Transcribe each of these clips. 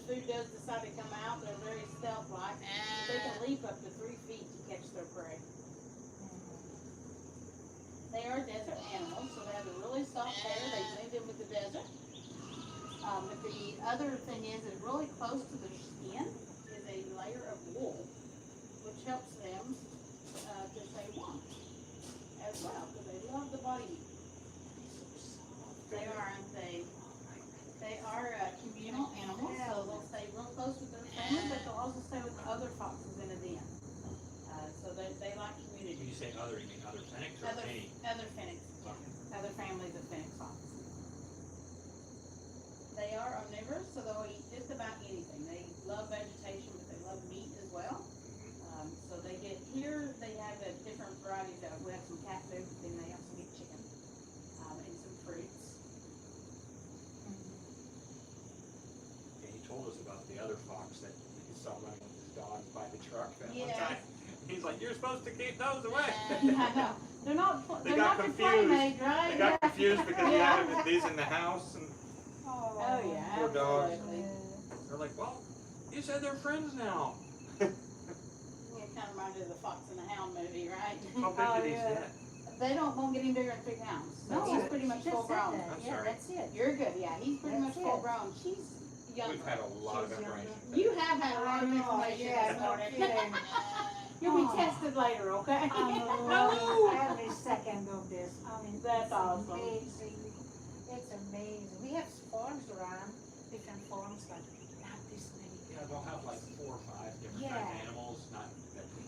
food does decide to come out, they're very stealth-like. They can leap up to 3 feet to catch their prey. They are desert animals, so they have a really soft hair. They blend in with the desert. But the other thing is that really close to their skin is a layer of wool, which helps them to stay warm as well, because they love the body heat. They are, aren't they? They are communal animals, so they'll stay real close with their family, but they'll also stay with the other foxes in a den. So they like community. When you say other, you mean other Fennecs or any? Other Fennecs. Okay. Other families of Fennec Foxes. They are omnivorous, so they'll eat just about anything. They love vegetation, but they love meat as well. So they get, here they have a different varieties of, we have some cat food, then they also get chicken, and some fruits. Yeah, he told us about the other fox that he saw running with his dog by the truck that one Yes. time. He's like, you're supposed to keep those away. I know. They're not, They they're got not the confused. playmate, right? They got confused because he had these in the house, and Oh, yeah, poor dogs. absolutely. they're like, well, you said they're friends now. It kind of reminded of the Fox and the Hound movie, right? How big did he get? They won't get any bigger than 3 pounds. So That's he's it? pretty much She just full said grown. that. I'm Yeah, sorry. that's it. You're good, yeah. He's pretty much That's full it. grown. She's young. We've had a lot of She's information. You have had a lot of information Yeah, this no morning. kidding. You'll be Oh. tested later, okay? I'm loving every second of this. I mean, That's it's awesome. amazing. It's amazing. We have farms around, different farms, but not this many. Yeah, they'll have like 4 or 5 different Yeah. kinds of animals, not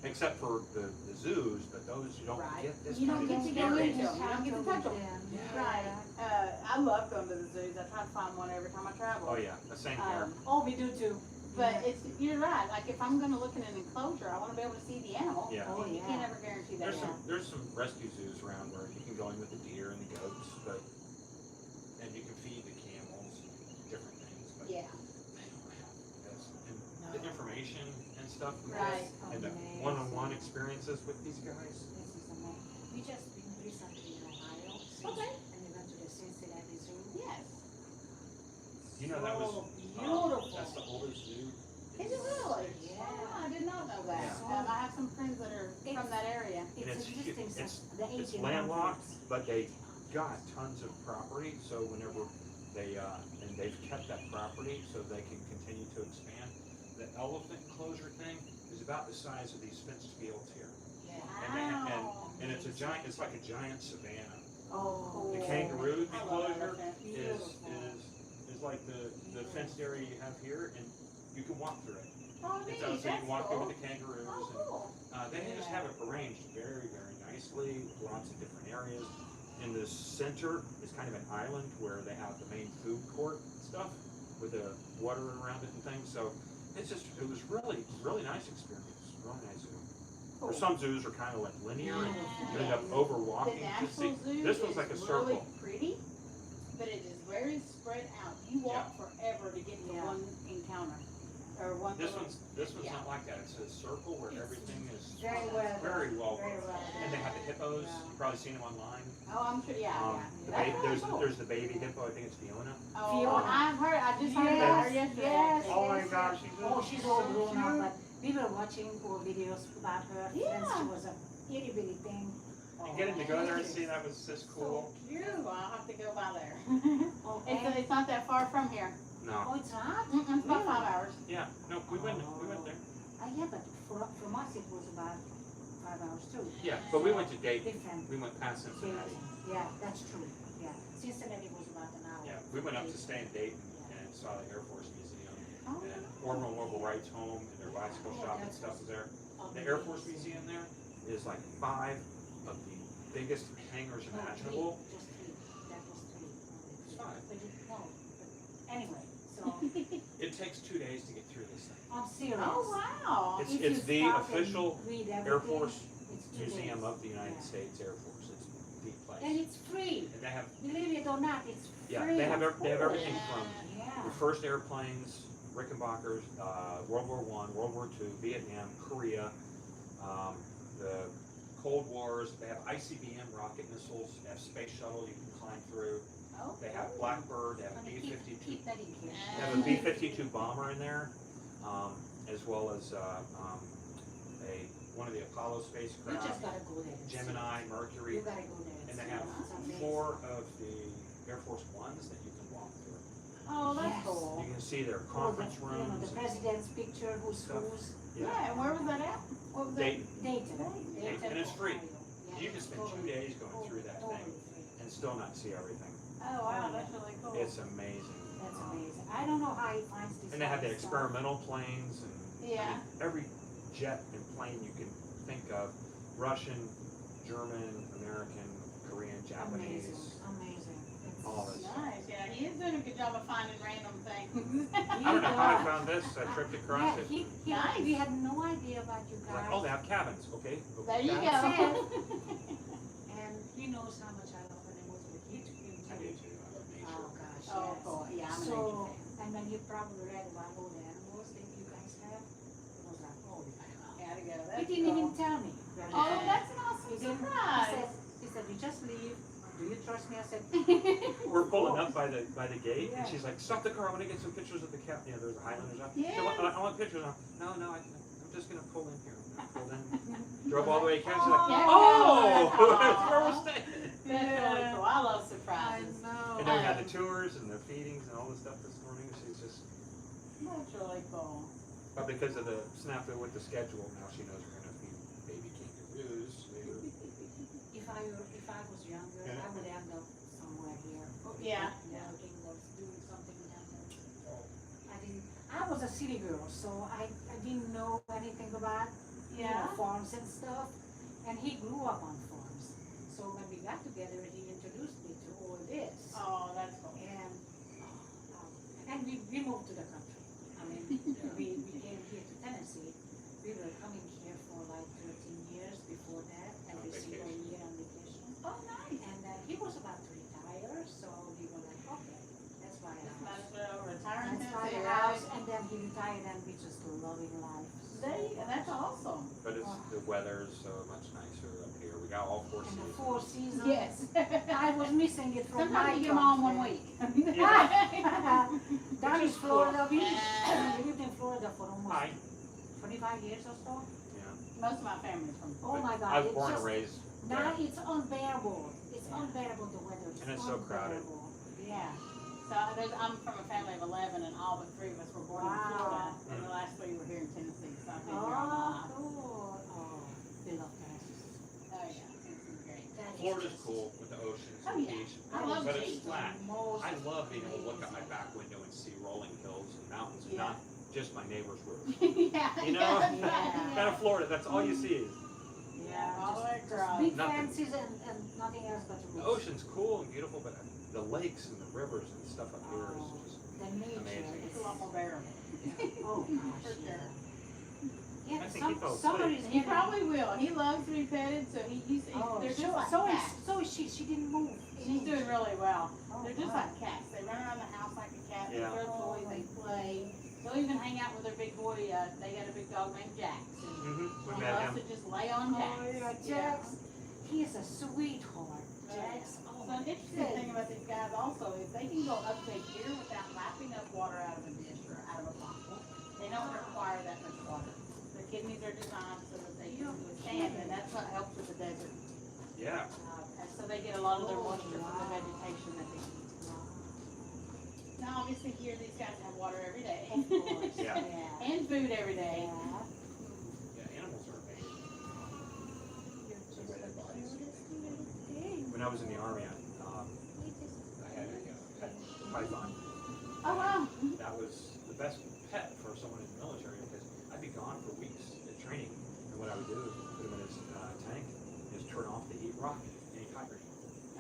except for the zoos, but those you don't Right. get this You kind don't of get to go experience. into them. You don't get to touch them. Yeah. Right. I love going to the zoos. I try to find one every time I travel. Oh yeah, the same here. Oh, we do too. But you're right. Like if I'm going to look in an enclosure, I want to be able to see the animal. Yeah. Oh, And you yeah. can't ever guarantee that. There's some rescue zoos around where you can go in with the deer and the goats, but and you can feed the camels, different things, but Yeah. they don't have this. And the information and stuff we Right. get, and the one-on-one experiences with these guys. This is amazing. We just been recently in Ohio. Okay. And we went to the Cincinnati Zoo. Yes. You know that was Beautiful. that's the oldest zoo. Is it really? Yeah. Oh, I did not know that. Yeah. I have some friends that are from that area. And It's existing it's- since the 1800s. It's landlocked, but they got tons of property, so whenever they, and they've kept that property so they can continue to expand. The elephant enclosure thing is about the size of these fenced fields here. Yeah. Wow. And it's it's like a giant savanna. Oh. The kangaroo I love enclosure elephants. is like the fenced area you have here, and you can walk through it. Oh, And neat. so you That's can walk cool. through with the kangaroos, Oh, cool. and they just have it arranged very, very nicely, lots of different areas. In the center is kind of an island where they have the main food court and stuff with the water around it and things. So it was really, really nice experience. Really nice zoo. Or some zoos are kind of like linear and you end up The overwalking to see. National Zoo This one's is like a really circle. pretty, but it is very spread out. You walk forever to get to Yeah. one encounter or one. This little- one's not like that. It's a circle where everything is Very well. very well. Very well. And they have the hippos. Yeah. You've probably seen them online. Oh, I'm sure. Yeah, The yeah. baby, That's really cool. there's the baby hippo. I think it's Fiona. Oh, Fiona. I've heard. I just heard about her yesterday. Yes. Oh my yes, gosh, yes. she's Oh, she's all so grown cute. up, but we were watching our videos about her Yeah. since she was a itty bitty thing. And getting to go there and see that was just cool. Cute. I'll have to go by there. Oh, It's not that far from here. No. oh, it's not? It's about 5 hours. Yeah. No. We went there. Yeah, but from us it was about 5 hours too. Yeah. But we went to Dayton. Different. We went past Cincinnati. Yeah, that's true. Yeah, Cincinnati was about an hour. Yeah. We went up to stay in Dayton and saw the Air Force Museum Oh. and Orville Mobile Rights Home and their bicycle shop and stuff was there. The Air Force Museum there is like 5 of the biggest hangars No, imaginable. Just 3. That was 3. It's 5. But anyway, so It takes 2 days to get through this thing. I'm serious. Oh wow. It's If you the stop and official read Air everything, Force it's 2 Museum days. of the United Yeah. States Air Force. It's the place. And it's free. And they have Believe it or not, it's free. they have everything from Yeah. the first airplanes, Rickenbackers, World War I, World War II, Vietnam, Korea, the Cold Wars. They have ICBM rocket missiles. They have space shuttle you can climb through. Oh. They have Blackbird, they have a Gonna B-52. keep that in here. They have a B-52 bomber in there, as well as one of the Apollo You just spacecraft, gotta go there. and see. Gemini, Mercury, You gotta go there. and they see. have It's amazing. 4 of the Air Force Ones that you can walk through. Oh, that's Yes. cool. You can see their All conference the, you know, rooms. the president's picture, who's stuff. who's. Yeah, and where was that at? What was that? Dayton. Dayton. And it's free. Ohio. Yeah, You can spend 2 totally- days going through that totally thing free. and still not see everything. Oh, wow, that's really cool. It's amazing. That's amazing. I don't know how he finds this. And they have the kind of stuff. experimental planes and Yeah. every jet and plane you can think of, Russian, German, American, Korean, Japanese, Amazing, amazing. It's- all this. Nice, yeah, he is doing a good job of finding random things. I don't know how I found this. I tripped across Yeah, it. Nice. we had no idea about you guys. Like, oh, they have cabins. Okay. There you cabins. go. And he knows how much I love animals with you. I do too. I love nature. Oh gosh, Oh, yes. cool, yeah, I'm a So, nature fan. and when you probably read about all the animals that you guys have, it was like, oh, Gotta go, he that's didn't cool. even tell me. Oh, that's an awesome He didn't, surprise. he said, you just leave. Do you trust me? I said, We're pulling up by the gate, and Yeah. she's like, "Stop the car! I want to get some pictures of the cat." You know, there's a Highlanders up. Yeah. So, I want pictures. No, I'm just gonna pull in here. I pulled in. Drove all the way to Canada. She's like, Oh, "Oh, that's that's where we're awesome. staying." That's really cool, I love surprises. know. And then we had the tours and the feedings and all the stuff this morning. She's just, That's really cool. but because of the snafu with the schedule, now she knows we're gonna feed baby kangaroos later. If I was younger, Yeah. I would end up somewhere here. Yeah. Working or doing something down there. I was a city girl, so I didn't know anything about Yeah. farms and stuff. And he grew up on farms. So when we got together, he introduced me to all this. Oh, that's cool. And we moved to the country. I mean, we came here to Tennessee. We were coming here for like 13 years before that, every single vacation. year on vacation. Oh, nice. And he was about to retire, so we were like, okay, let's buy a Might house. as well retire in Let's buy Tennessee, a house, right? and then he retired, and we just loving life. There you go, that's awesome. But the weather's so much nicer up here. We got all 4 And the seasons. 4 seasons. Yes. I was missing it from my Sometimes you get them all in one country. week. Down in Which is Florida, we Yeah. lived in Florida for almost Hi. 25 years or so. Yeah. Most of my family's from Oh my God! I was it's born and just- raised Now there. it's unbearable. It's Yeah. unbearable the weather. And it's so crowded. unbearable. Yeah. So I'm from a family of 11, and all but 3 of us were born in Wow. Florida, and the last 3 were here in Tennessee. So I've been here all my Oh, life. cool. Oh, we love Tennessee. Oh yeah, Tennessee's great. That is Florida's just- cool with the oceans Oh, and yeah. beach. I love But beach. it's flat. Most I love being able to look out my amazing. back window and see rolling hills and mountains, and Yeah. not just my neighbor's roof. Yeah. You know? Yeah. Kind of Florida, that's all you see. Yeah, all the way just across. big Nothing. fences and nothing else but The roots. ocean's cool and beautiful, but the lakes and the rivers and stuff up here is just The nature. amazing. It's a lot more bearable. Oh gosh, For sure. yeah. I Yeah, think he fell asleep. somebody's He getting. probably will. He loves to be petted, so he's Oh, they're so, just like so is cats. so is she. She didn't move. She's doing really well. Oh, They're just wow. like cats. They run around the house like a cat. They Yeah. throw toys. They play. They'll even hang out with their big boy. They got a big dog named Jax. And We he met loves him. to just lay on Jax. Oh yeah, Jax. He is a sweetheart. Jax. So Oh an my interesting goodness. thing about these guys also is they can go up to a year without lapping up water out of a dish or out of a bottle. They don't require that much water. The kidneys are designed so that they can withstand, and that's what helps with the desert. Yeah. And so they get a lot of their moisture from the vegetation that they eat. Now, obviously, here these guys have water every day. Of course. Yeah. Yeah. And food every day. Yeah. Yeah, animals are amazing. You're just The way their the bodies. cutest little thing. When I was in the Army, I had a pet python. Oh, wow. That was the best pet for someone in the military because I'd be gone for weeks at training. And what I would do is put him in his tank and just turn off the heat rock and he'd hibernate.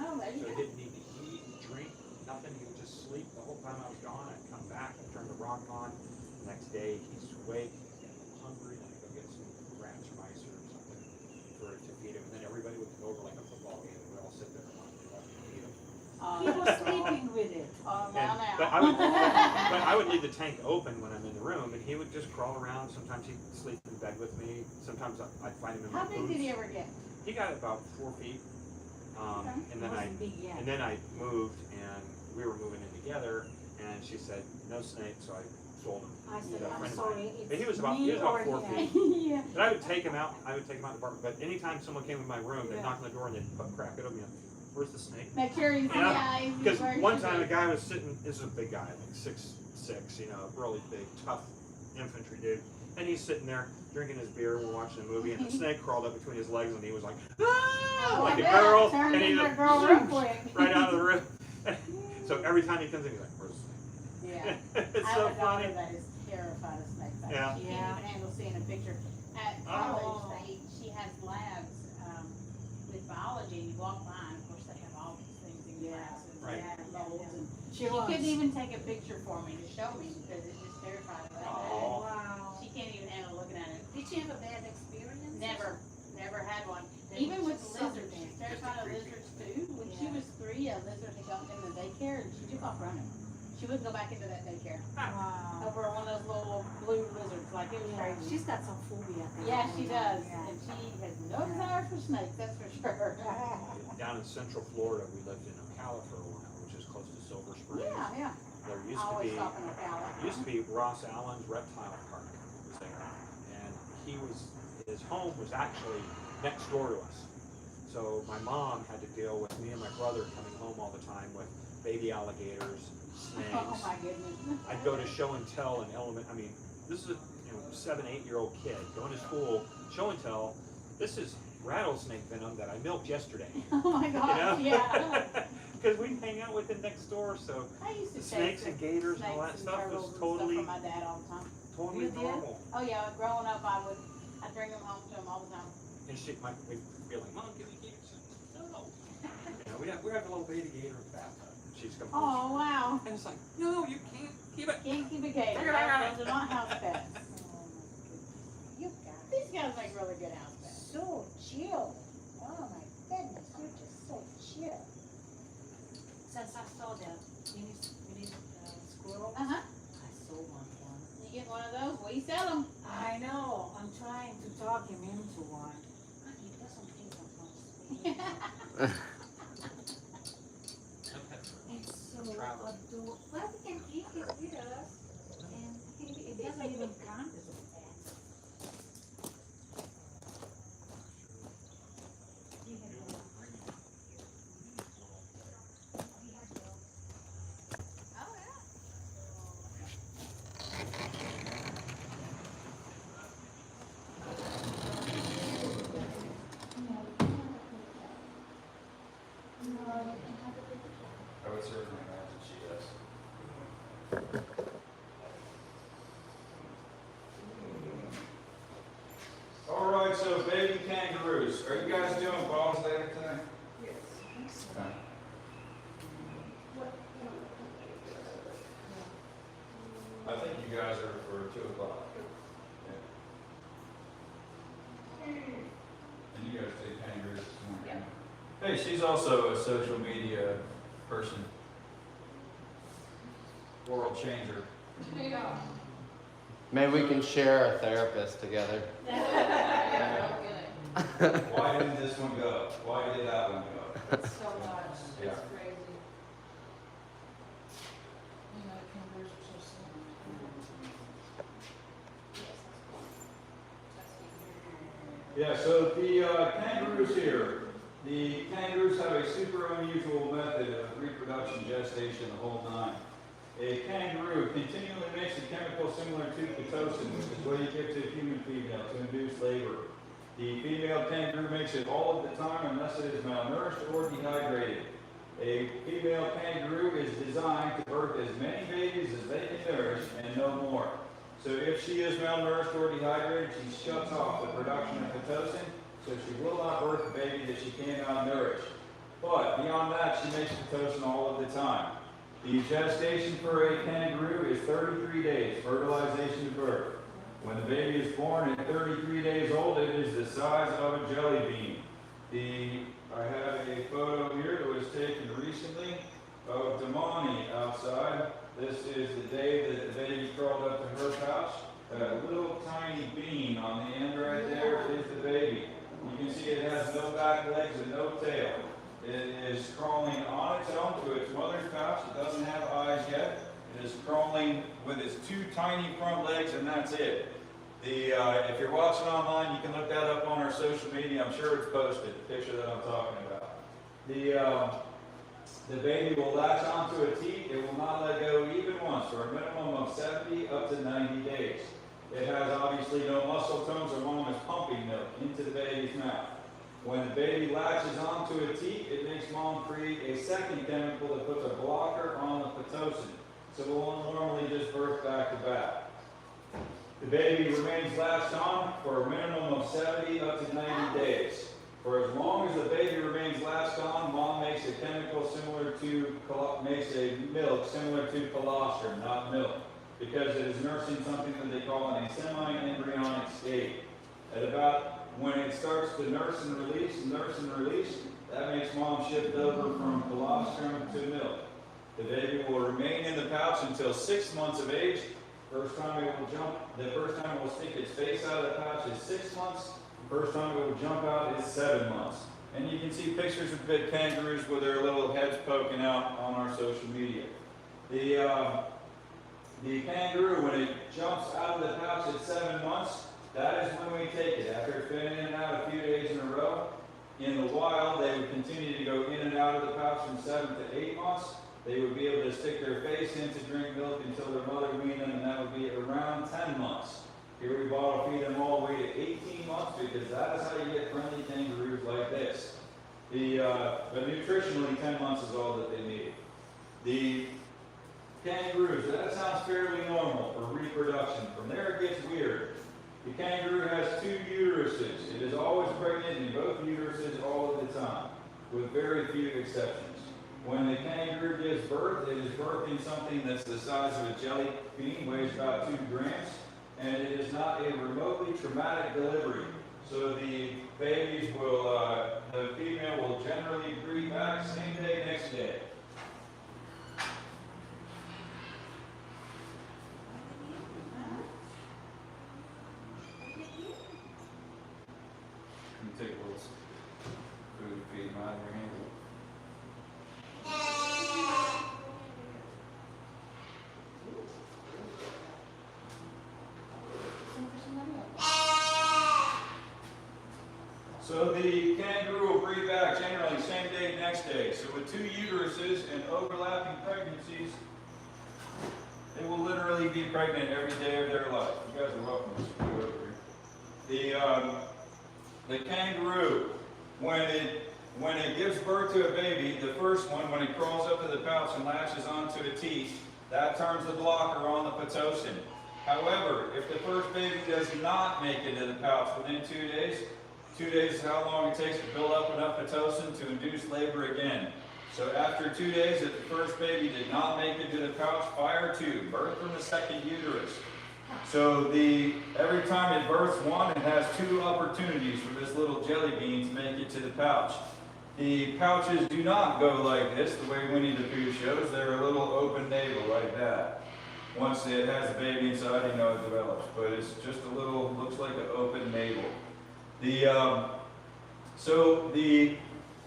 Oh, there So you he go. didn't need to eat, drink, nothing. He would just sleep the whole time I was gone. I'd come back and turn the rock on. The next day he's awake, he's getting a little hungry, and I'd go get some rats or mice or something to feed him. And then everybody would go over like a football game and we'd all sit there and watch him feed him. He was sleeping with it. Oh, And, now. but I would leave the tank open when I'm in the room, and he would just crawl around. Sometimes he'd sleep in bed with me. Sometimes I'd find him in my How big did boots. he ever get? He got about 4 feet. And then Wasn't big yet. and then I moved, and we were moving in together, and she said no snake, so I sold him. I said, to a I'm friend of sorry, mine. it's But he was about me or 4 him. feet. Yeah. But I would take him out. I would take him out of the apartment. But anytime someone came in my room, they'd Yeah. knock on the door and they'd crack it open. Where's the snake? Make sure he's Yeah. eyes. Because one time a guy was sitting. This is a big guy, like 6'6", you know, really big, tough infantry dude. And he's sitting there drinking his beer. We're watching a movie, and the snake crawled up between his legs, and he was like, ah, like a girl, Turned and he into a just girl real quick. right out of the room. So every time he comes in, he's like, "Where's the snake?" Yeah. It's I so have a daughter funny. that is terrified of snakes. Yeah. She Yeah. can't even handle seeing a picture. At Oh. college, she has labs with biology, and you walk by, and of course they have all these things in Yeah. glasses Right. and molds, and She she was. couldn't even take a picture for me to show me because it just terrified her. Oh. Wow. She can't even handle looking at it. Did she have a bad experience? Never had one. They Even were with just lizards, something. she's terrified of lizards too. When she Yeah. was 3, a lizard had gotten in the daycare, and she took off running. She wouldn't go back into that daycare. Wow. Over one of those little blue lizards, like it was Yeah, crazy. she's got some phobia. I think. Yeah, she does, Yeah. and she has no desire for snakes, that's for sure. Down in Central Florida, we lived in Ocala for a while, which is close to Silver Springs. Yeah, yeah. There I used to always be stop in Ocala. used to be Ross Allen's reptile park was there, and his home was actually next door to us. So my mom had to deal with me and my brother coming home all the time with baby alligators, snakes. Oh my goodness. I'd go to show and tell and this is a 7, 8-year-old kid going to school, show and tell. This is rattlesnake venom that I milked yesterday. Oh my You gosh, know? yeah. Because we hang out with him next door, so I used to the chase snakes and gators and all that snakes stuff turtles was and totally, stuff from my dad all the time. totally You did? normal. Oh yeah, growing up, I'd bring them home to him all the time. And we'd be like, Mom, give me gators. No. We have a little baby gator in the bathtub. She's come home. Oh wow. And it's like, no, you can't keep it. Can't keep a gator. Those are not house pets. You guys. These guys make really good house pets. So chill. Oh my goodness, you're just so chill. Since I saw the mini squirrel, Uh huh. I so want one. You get one of those, we sell them. I know. I'm trying to talk him into one. But he doesn't think I'm going to speak. It's so adorable. Well, we can keep it with us, and it doesn't even count as a pet. We have a- we have a- Oh yeah. I would certainly imagine she does. All right, so baby kangaroos. Are you guys doing balls later tonight? Okay. I think you guys are for 2 o'clock. Yeah. And you guys take kangaroos this morning. Hey, she's also a social media person. World changer. Maybe we can share a therapist together. Why didn't this one go? Why did that one go? It's so much. Yeah. It's crazy. You know, kangaroos are so Yeah, so the kangaroos here. The kangaroos have a super unusual method of reproduction, gestation, the whole nine. A kangaroo continually makes a chemical similar to pitocin, which is what you give to a human female to induce labor. The female kangaroo makes it all of the time unless it is malnourished or dehydrated. A female kangaroo is designed to birth as many babies as they can nourish and no more. So if she is malnourished or dehydrated, she shuts off the production of pitocin, so she will not birth a baby that she cannot nourish. But beyond that, she makes pitocin all of the time. The gestation for a kangaroo is 33 days, fertilization to birth. When the baby is born at 33 days old, it is the size of a jelly bean. I have a photo here that was taken recently of Damani outside. This is the day that the baby crawled up to her pouch. A little tiny bean on the end right there is the baby. You can see it has no back legs and no tail. It is crawling on its own to its mother's pouch. It doesn't have eyes yet. It is crawling with its two tiny front legs, and that's it. If you're watching online, you can look that up on our social media. I'm sure it's posted, the picture that I'm talking about. The baby will latch onto a teat. It will not let go even once for a minimum of 70 up to 90 days. It has obviously no muscle tones, or mom is pumping milk into the baby's mouth. When the baby latches onto a teat, it makes mom create a second chemical that puts a blocker on the Pitocin. So it will normally just birth back to back. The baby remains latched on for a minimum of 70 up to 90 days. For as long as the baby remains latched on, mom makes a chemical similar to, makes a milk similar to colostrum, not milk, because it is nursing something that they call in a semi-embryonic state. At about when it starts to nurse and release, that makes mom shift over from colostrum to milk. The baby will remain in the pouch until 6 months of age. The first time it will stick its face out of the pouch is 6 months. The first time it will jump out is 7 months. And you can see pictures of big kangaroos with their little heads poking out on our social media. The kangaroo, when it jumps out of the pouch at 7 months, that is when we take it. After it's been in and out a few days in a row, in the wild, they would continue to go in and out of the pouch from 7 to 8 months. They would be able to stick their face in to drink milk until their mother weaned them, and that would be around 10 months. Here we bottle feed them all the way to 18 months, because that is how you get friendly kangaroos like this. But nutritionally, 10 months is all that they need. The kangaroos, that sounds fairly normal for reproduction. From there it gets weird. The kangaroo has 2 uteruses. It is always pregnant in both uteruses all of the time, with very few exceptions. When the kangaroo gives birth, it is birthing something that's the size of a jelly bean, weighs about 2 grams, and it is not a remotely traumatic delivery. So the babies will, the female will generally breed back same day, next day. Take a little food, feed them out of your hand. So the kangaroo will breed back generally same day, next day. So with 2 uteruses and overlapping pregnancies, they will literally be pregnant every day of their life. You guys are welcome to scoot over here. The kangaroo, when it gives birth to a baby, the first one, when it crawls up to the pouch and latches onto the teeth, that turns the blocker on the Pitocin. However, if the first baby does not make it to the pouch within 2 days, 2 days is how long it takes to build up enough Pitocin to induce labor again. So after 2 days, if the first baby did not make it to the pouch, fire 2, birth from the second uterus. So every time it births one, it has 2 opportunities for this little jelly bean to make it to the pouch. The pouches do not go like this, the way Winnie the Pooh shows. They're a little open navel like that. Once it has a baby inside, you know it develops. But it's just a little, looks like an open navel.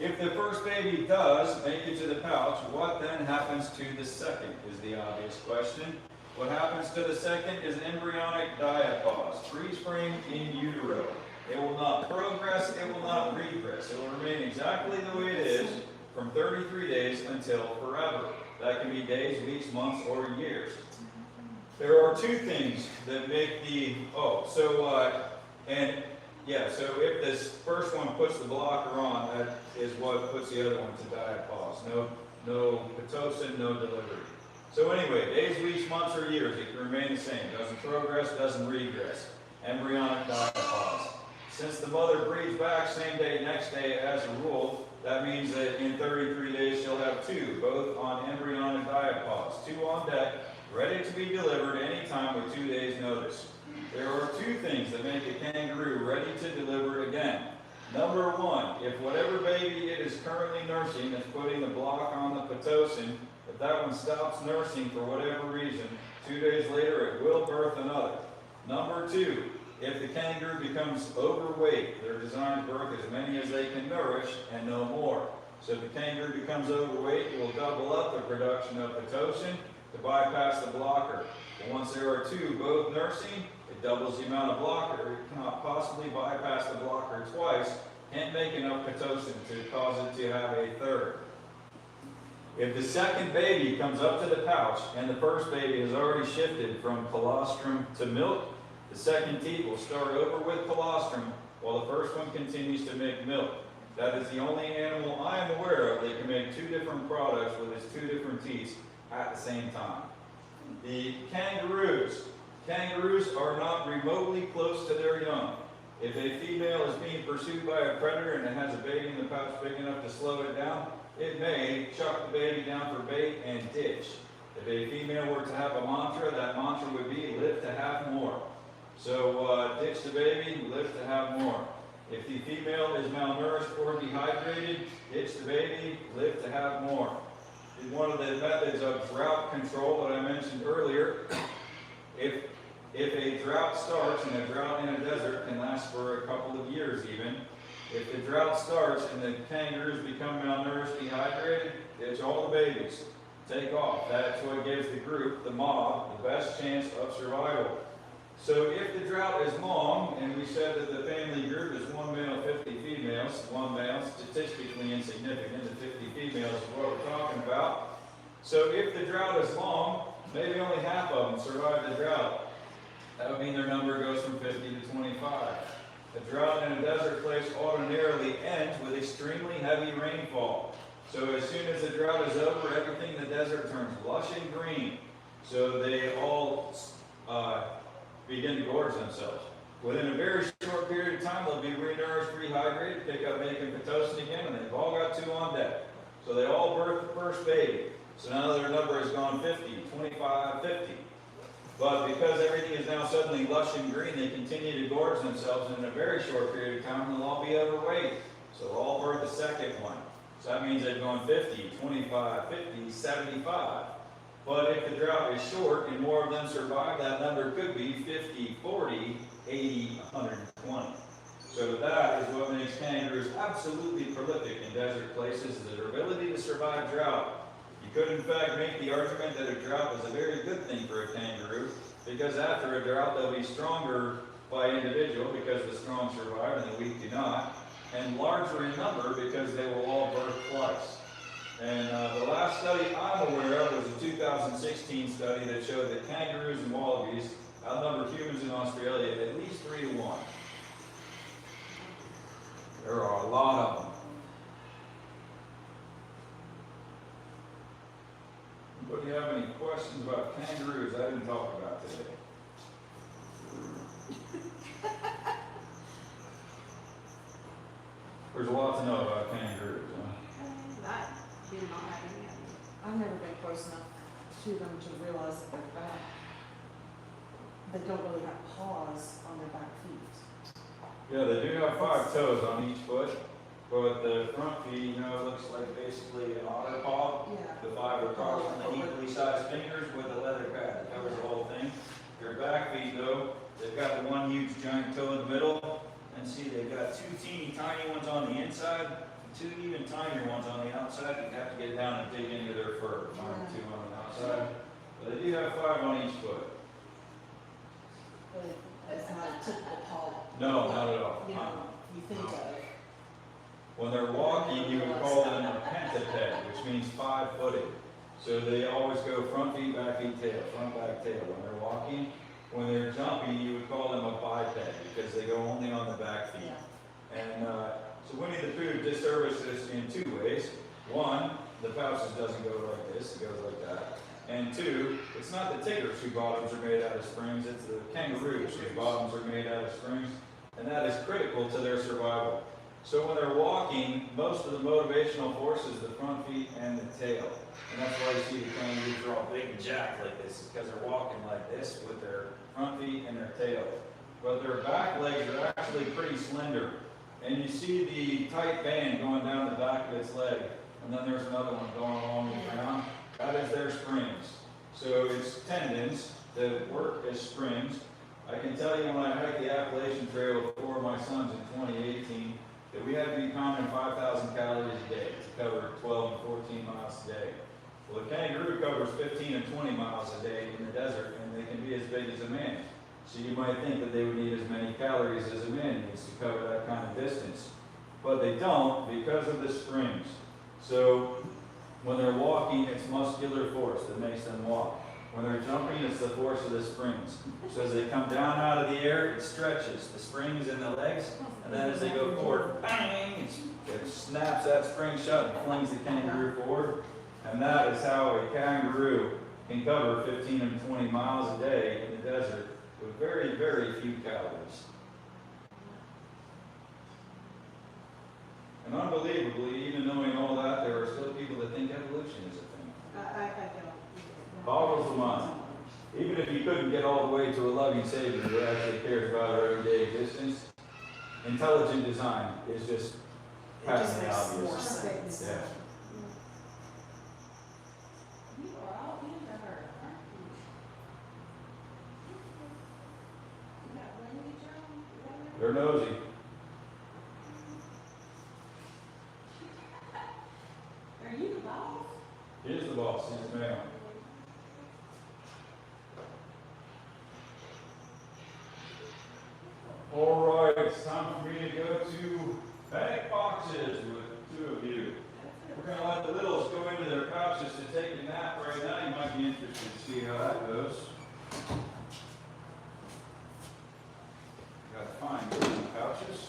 If the first baby does make it to the pouch, what then happens to the second is the obvious question. What happens to the second is embryonic diapause, freeze frame in utero. It will not progress, it will not regress. It will remain exactly the way it is from 33 days until forever. That can be days, weeks, months, or years. There are 2 things that make so if this first one puts the blocker on, that is what puts the other one to diapause. No Pitocin, no delivery. So anyway, days, weeks, months, or years, it can remain the same. Doesn't progress, doesn't regress. Embryonic diapause. Since the mother breeds back same day, next day as a rule, that means that in 33 days she'll have 2, both on embryonic diapause. 2 on deck, ready to be delivered anytime with 2 days notice. There are 2 things that make a kangaroo ready to deliver again. Number 1, if whatever baby it is currently nursing is putting the block on the Pitocin, if that one stops nursing for whatever reason, 2 days later it will birth another. Number 2, if the kangaroo becomes overweight, they're designed to birth as many as they can nourish and no more. So if the kangaroo becomes overweight, it will double up the production of pitocin to bypass the blocker. And once there are two both nursing, it doubles the amount of blocker. It cannot possibly bypass the blocker twice, can't make enough pitocin to cause it to have a third. If the second baby comes up to the pouch and the first baby has already shifted from colostrum to milk, the second teat will start over with colostrum while the first one continues to make milk. That is the only animal I am aware of that can make two different products with its two different teats at the same time. The kangaroos. Kangaroos are not remotely close to their young. If a female is being pursued by a predator and it has a baby in the pouch big enough to slow it down, it may chuck the baby down for bait and ditch. If a female were to have a mantra, that mantra would be live to have more. So ditch the baby, live to have more. If the female is malnourished or dehydrated, ditch the baby, live to have more. One of the methods of drought control that I mentioned earlier, if a drought starts, and a drought in a desert can last for a couple of years even, if the drought starts and the kangaroos become malnourished, dehydrated, ditch all the babies. Take off. That's what gives the group, the mob, the best chance of survival. So if the drought is long, and we said that the family group is 1 male, 50 females, 1 male, statistically insignificant, and 50 females is what we're talking about. So if the drought is long, maybe only half of them survive the drought. That would mean their number goes from 50 to 25. A drought in a desert place ordinarily ends with extremely heavy rainfall. So as soon as the drought is over, everything in the desert turns lush and green. So they all begin to gorge themselves. Within a very short period of time, they'll be renourished, rehydrated, pick up making pitocin again, and they've all got 2 on deck. So they all birth the first baby. So now their number has gone 50, 25, 50. But because everything is now suddenly lush and green, they continue to gorge themselves, and in a very short period of time, they'll all be overweight. So they'll all birth the second one. So that means they've gone 50, 25, 50, 75. But if the drought is short and more of them survive, that number could be 50, 40, 80, 120. So that is what makes kangaroos absolutely prolific in desert places, is their ability to survive drought. You could in fact make the argument that a drought is a very good thing for a kangaroo, because after a drought they'll be stronger by individual because the strong survive and the weak do not, and larger in number because they will all birth twice. And the last study I'm aware of was a 2016 study that showed that kangaroos and wallabies outnumber humans in Australia at least 3 to 1. There are a lot of them. Anybody have any questions about kangaroos I didn't talk about today? There's a lot to know about kangaroos, huh? I've never been close enough to them to realize that they're back. They don't really have paws on their back feet. Yeah, they do have 5 toes on each foot, but the front feet, it looks like basically an otter paw. Yeah. The 5 are approximately equally sized fingers with a leather pad that covers the whole thing. Their back feet, though, they've got the one huge giant toe in the middle, and see they've got 2 teeny tiny ones on the inside, 2 even tinier ones on the outside. You have to get down and dig into their fur to find the 2 on the outside. But they do have 5 on each foot. But it's not a typical paw. No, not at all. You think of. When they're walking, you would call them a pentaped, which means 5-footed. So they always go front feet, back feet, tail, front, back, tail. When they're walking, when they're jumping, you would call them a biped because they go only on the back feet. Yeah. And so Winnie the Pooh disservices in 2 ways. 1, the pouches doesn't go like this, it goes like that. And 2, it's not the tigers whose bottoms are made out of springs, it's the kangaroos whose bottoms are made out of springs. And that is critical to their survival. So when they're walking, most of the motivational force is the front feet and the tail. And that's why you see the kangaroos are all big and jacked like this, because they're walking like this with their front feet and their tail. But their back legs are actually pretty slender. And you see the tight band going down the back of its leg. And then there's another one going along the ground. That is their springs. So it's tendons that work as springs. I can tell you when I hiked the Appalachian Trail with 4 of my sons in 2018, that we had to be common 5,000 calories a day to cover 12 and 14 miles a day. Well, the kangaroo covers 15 and 20 miles a day in the desert, and they can be as big as a man. So you might think that they would need as many calories as a man needs to cover that kind of distance. But they don't because of the springs. So when they're walking, it's muscular force that makes them walk. When they're jumping, it's the force of the springs. So as they come down out of the air, it stretches the springs in the legs, and then as they go forward, bang, it snaps that spring shut and flings the kangaroo forward. And that is how a kangaroo can cover 15 and 20 miles a day in the desert with very, very few calories. And unbelievably, even knowing all that, there are still people that think evolution is a thing. I don't. Boggles the mind. Even if you couldn't get all the way to a loving Savior who actually cares about our everyday existence, intelligent design is just It just patently makes more obvious. sense. Yeah. You are all into her, aren't you? You got Wendy, John? They're nosy. Are you the boss? He is the boss. He's the man. All right, it's time for me to go to Fennec Foxes with two of you. We're going to let the littles go into their pouches to take a nap right now. You might be interested to see how that goes. Got to find those in the pouches.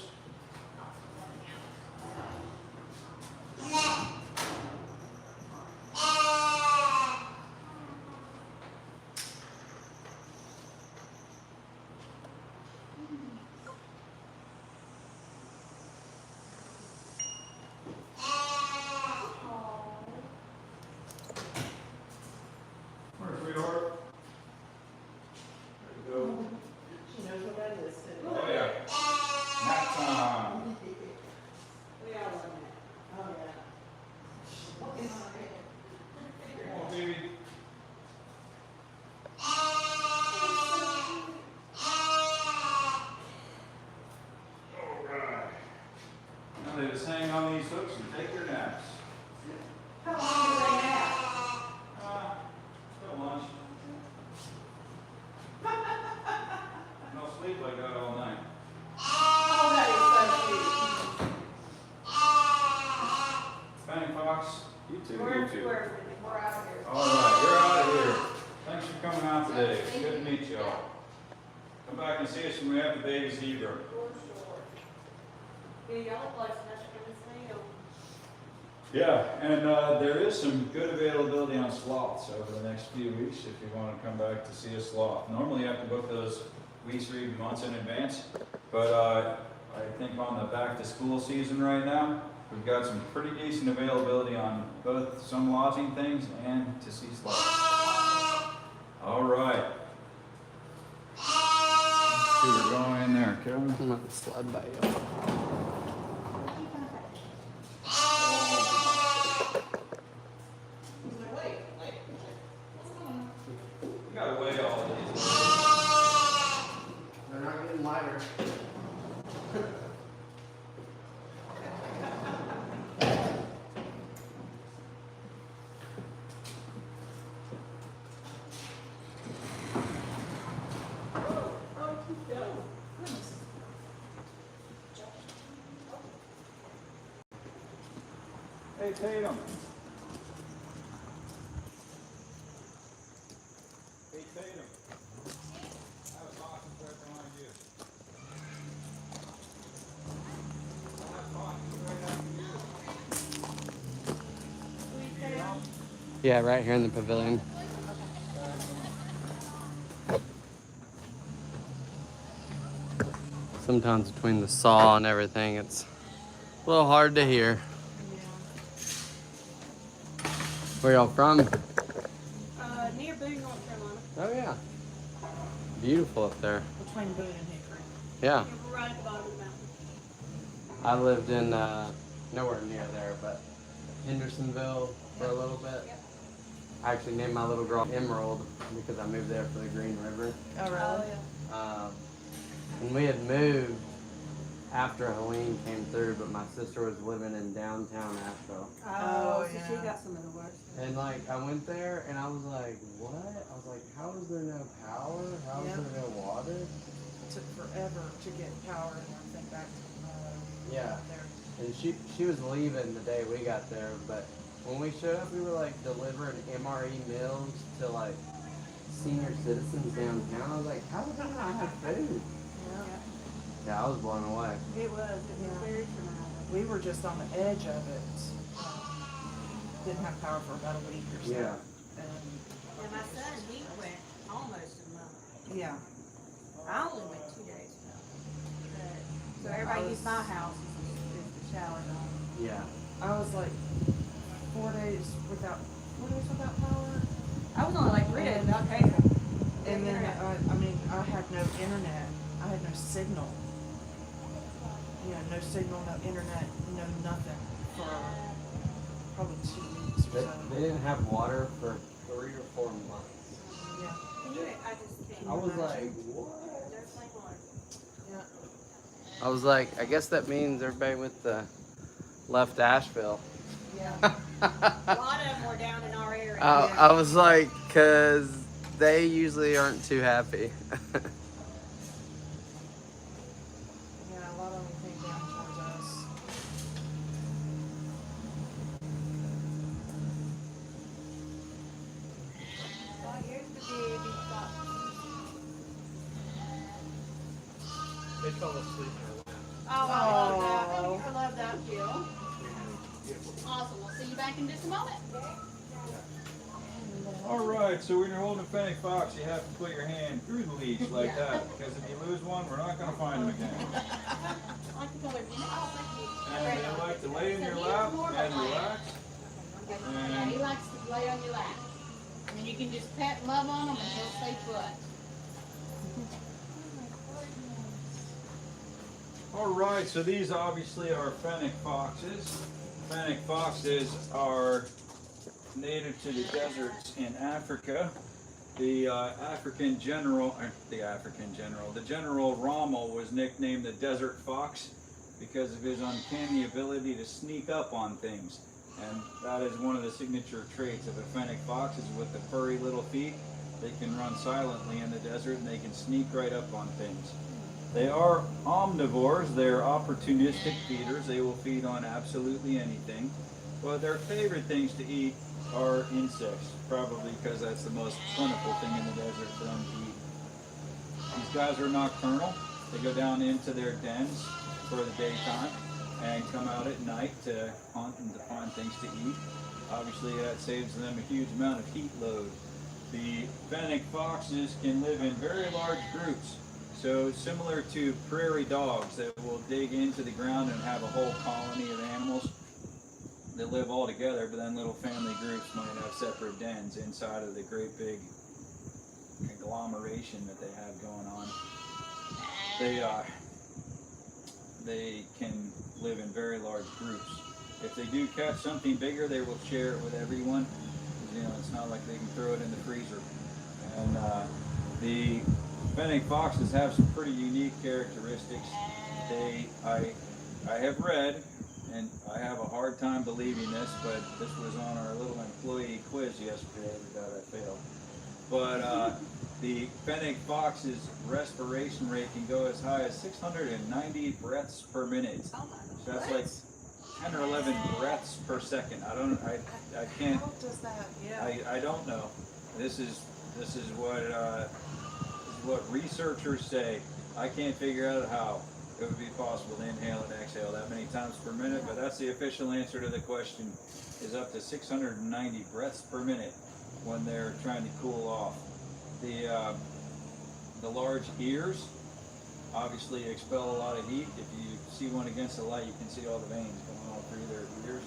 Where's sweetheart? There you go. She knows what that is. Oh yeah. Nap time. We all love that. Oh, yeah. Come on, baby. Alright. Now they just hang on these hooks and take their naps. How long do they have? Till lunch. No sleep like that all night. Oh, that is so cute. Fennec Fox, you too, We're you too. out of here. Alright, you're out of here. Thanks for coming out today. Good to meet y'all. Come back and see us when we have the baby zebra. Yeah, y'all apply for that kind of thing, or? Yeah, and there is some good availability on sloths over the next few weeks if you want to come back to see a sloth. Normally you have to book those weeks or even months in advance, but I think on the back to school season right now, we've got some pretty decent availability on both some lodging things and to see sloths. All right. See, we're going in there, Kevin. I'm gonna slide by you. We gotta weigh all of these. They're not getting lighter. Hey, Tatum. Hey, Tatum. I have a box right behind you. I have a box right after you. Need help? Yeah, right here in the pavilion. Sometimes between the saw and everything, it's a little hard to hear. Where y'all from? Near Boone, North Carolina. Oh yeah. Beautiful up there. Between Boone and Hickory. Yeah. We're right at the bottom of the mountain. I lived in nowhere near there, but Hendersonville for a little bit. Yep. I actually named my little girl Emerald because I moved there for the Green River. Oh, Oh, really? yeah. And we had moved after Helene came through, but my sister was living in downtown Asheville. Oh, So she yeah. got some of the worst. And like I went there and I was like, what? I was like, how is there no power? How is Yep. there no water? It took forever to get power and everything back to Yeah. there. And she was leaving the day we got there, but when we showed up, we were like delivering MRE meals to like senior citizens downtown. I was like, how did they not have food? Yeah. Yeah, I was blown away. It was Yeah. very traumatic. We were just on the edge of it. Didn't have power for about a week or so. Yeah. And And my son, he went almost a month. yeah. I only went 2 days. So everybody used my house as the shower dome. Yeah. I was like 4 days without power. I was only like 3 days without cable. And then I had no internet. I had no signal. Yeah, no signal, no internet, no nothing for probably 2 weeks or They, so. they didn't have water for 3 or 4 months. Yeah. I just can't. I was imagine. like, what? There's plain water. Yeah. I was like, I guess that means everybody with the left Asheville. Yeah. A lot of them were down in our area. I was like, cause they usually aren't too happy. Yeah, a lot of them came down towards us. Oh, here's the baby fox. They fell asleep in our lap. Oh, I love that. Oh. I love that, Jill. Awesome. We'll see you back in just a moment. All right, so when you're holding a fennec fox, you have to put your hand through the leash like that, because if you lose one, we're not going to find them again. I like the color. Oh, thank you. And they like to lay in your lap and relax. Yeah, he likes to lay on your lap. And then you can just pet and love on him and he'll stay put. All right, so these obviously are fennec foxes. Fennec foxes are native to the deserts in Africa. The General Rommel was nicknamed the Desert Fox because of his uncanny ability to sneak up on things. And that is one of the signature traits of a fennec fox, is with the furry little feet. They can run silently in the desert and they can sneak right up on things. They are omnivores. They're opportunistic feeders. They will feed on absolutely anything. But their favorite things to eat are insects, probably because that's the most plentiful thing in the desert for them to eat. These guys are nocturnal. They go down into their dens for the daytime and come out at night to hunt and to find things to eat. Obviously that saves them a huge amount of heat load. The fennec foxes can live in very large groups. So similar to prairie dogs that will dig into the ground and have a whole colony of animals that live all together, but then little family groups might have separate dens inside of the great big conglomeration that they have going on. They can live in very large groups. If they do catch something bigger, they will share it with everyone. You know, it's not like they can throw it in the freezer. And the fennec foxes have some pretty unique characteristics. I have read, and I have a hard time believing this, but this was on our little employee quiz yesterday that I failed. But the fennec fox's respiration rate can go as high as 690 breaths per minute. So that's like 10 or 11 breaths per second. I can't. How does that? Yeah. I don't know. This is what researchers say. I can't figure out how it would be possible to inhale and exhale that many times per minute, but that's the official answer to the question, is up to 690 breaths per minute when they're trying to cool off. The large ears obviously expel a lot of heat. If you see one against the light, you can see all the veins going all through their ears.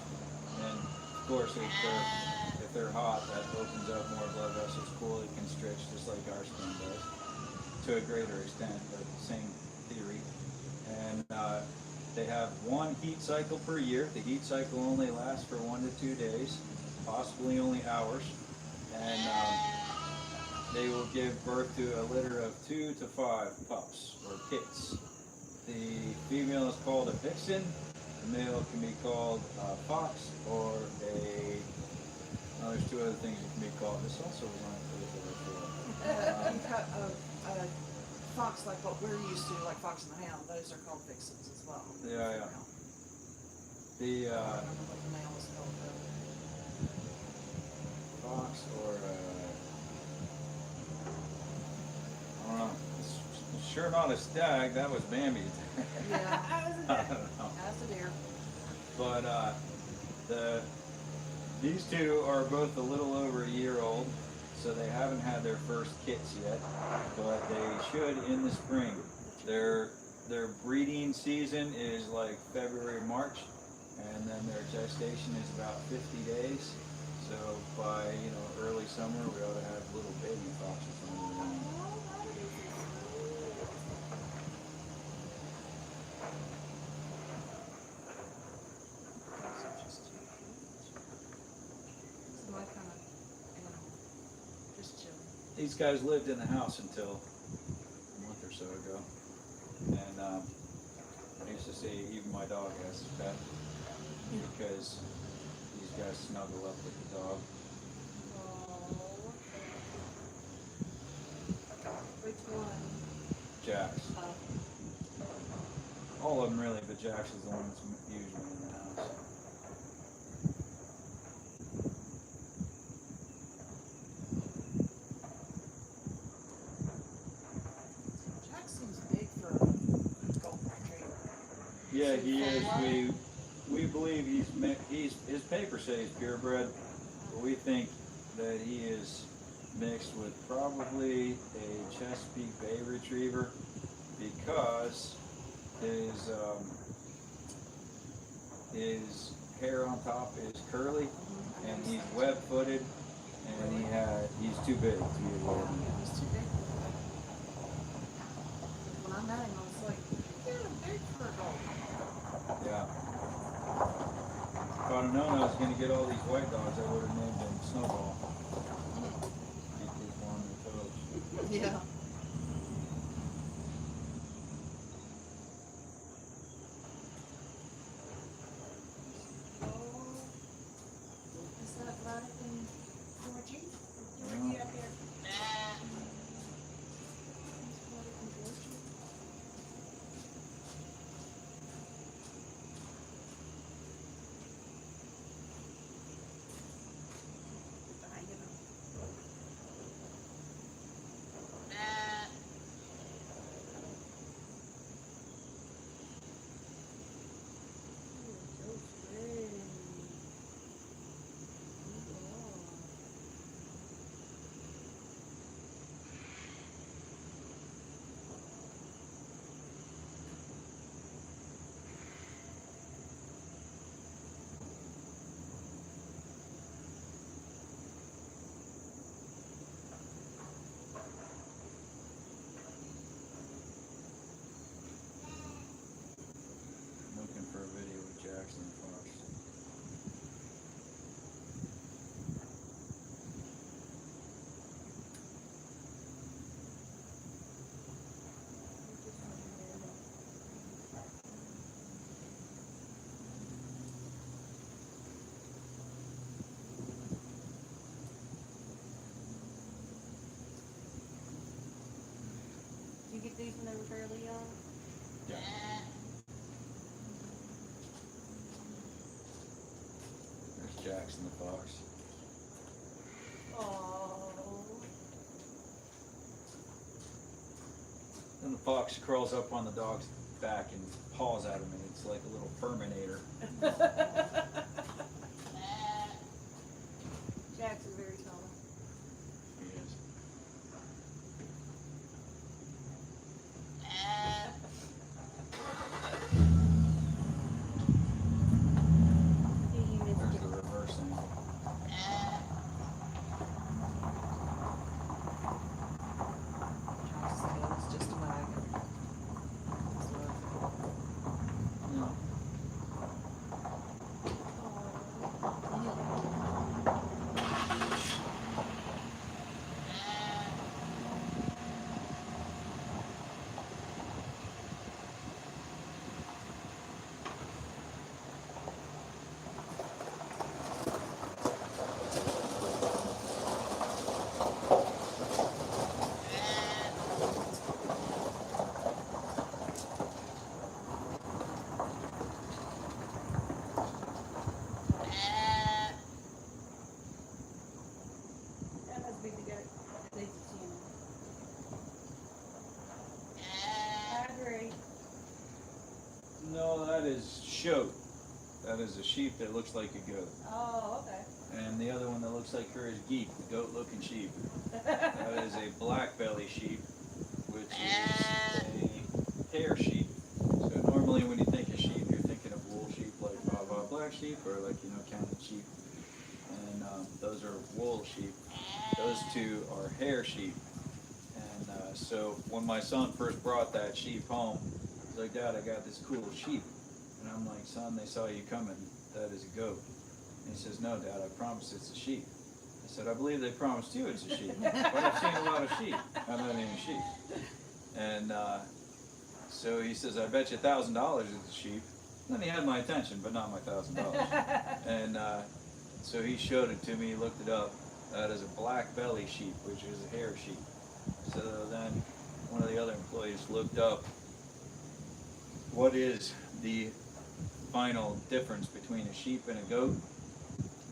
And of course, if they're hot, that opens up more blood vessels. Cool, it can stretch just like our skin does, to a greater extent, but same theory. And they have one heat cycle per year. The heat cycle only lasts for 1 to 2 days, possibly only hours. And they will give birth to a litter of 2 to 5 pups or kits. The female is called a vixen. The male can be called a fox or a. Oh, there's two other things it can be called. This also was on A fox like what we're used to, like Fox and the Hound, those are called vixens as well. Yeah, yeah. The I don't know what the male is called though. fox or I don't know. It's sure not a stag. That was Bambi. Yeah, I don't know. that's a deer. But these two are both a little over a year old, so they haven't had their first kits yet, but they should in the spring. Their breeding season is like February, March, and then their gestation is about 50 days. So by early summer, we ought to have little baby foxes running around. So my kind of animal, just chilling. These guys lived in the house until a month or so ago, and I used to say even my dog has a pet because these guys snuggle up with the dog. Which one? Jax. All of them really, but Jax is the one that's usually in the house. Jack seems big for a golden retriever. Yeah, he is. We believe his papers say he's purebred, but we think that he is mixed with probably a Chesapeake Bay Retriever because his hair on top is curly and he's web-footed and he's too big to be a golden. He's too big. When I met him, I was like, you're big for a golden. Yeah. If I'd have known I was going to get all these white dogs, I would have named him Snowball. Keep his warm and toes. Yeah. Is that Veronica and Georgie? Georgie up here. Looking for a video with Jackson Fox. Did you get these when they were fairly young? Yeah. There's Jackson the Fox. Oh. Then the fox crawls up on the dog's back and paws at him, and it's like a little Terminator. Jack's is very tall. He is. There's the reverse angle. Jack's tail is just a wagon. No. is Shoat. That is a sheep that looks like a goat. Oh, okay. And the other one that looks like her is Geek, the goat-looking sheep. That is a black belly sheep, which is a hair sheep. So normally when you think of sheep, you're thinking of wool sheep like black sheep or like, you know, counted sheep. And those are wool sheep. Those two are hair sheep. And so when my son first brought that sheep home, he's like, Dad, I got this cool sheep. And I'm like, son, they saw you coming. That is a goat. And he says, no, Dad, I promise it's a sheep. I said, I believe they promised you it's a sheep. But I've seen a lot of sheep. I'm not even sheep. And so he says, I bet you $1,000 it's a sheep. And then he had my attention, but not my $1,000. And so he showed it to me, looked it up. That is a black belly sheep, which is a hair sheep. So then one of the other employees looked up what is the final difference between a sheep and a goat.